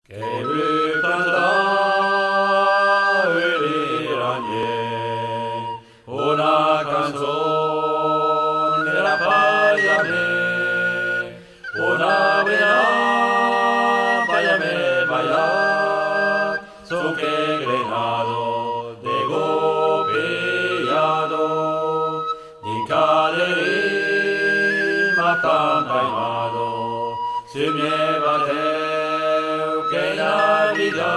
canta Eliragne, una canzone della Payame, una buena Payame bailar, so que grenado de golpeado, di cadere matan caimado, se me bateu que la vida,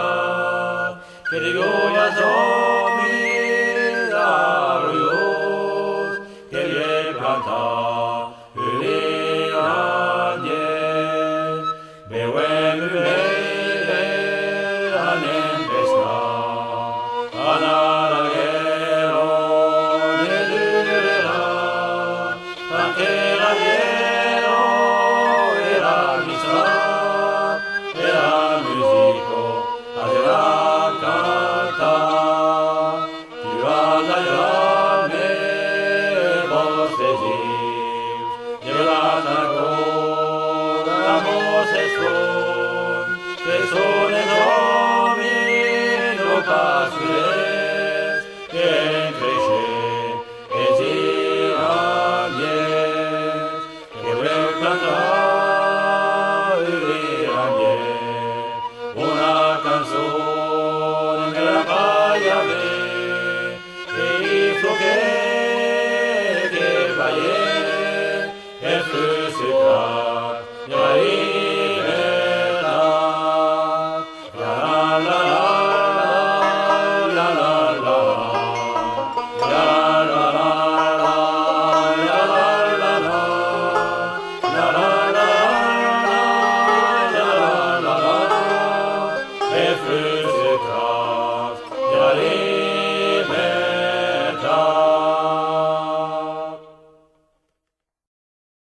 que digo ya son mis arroyos, que bien canta el añe, beben la tempesta, anaraguero de libera, tranquila quiero era misa, era musico, era cantar, tu vas a llamarme vos de Dios, llevarás a cor, amos son, que son el hombre, no pasures, que crece, que tirañes, que vuelve cantar una canzone che la vaya a ver, che hizo que vaya, que felicidad, la libertad, la la la la la la la la la every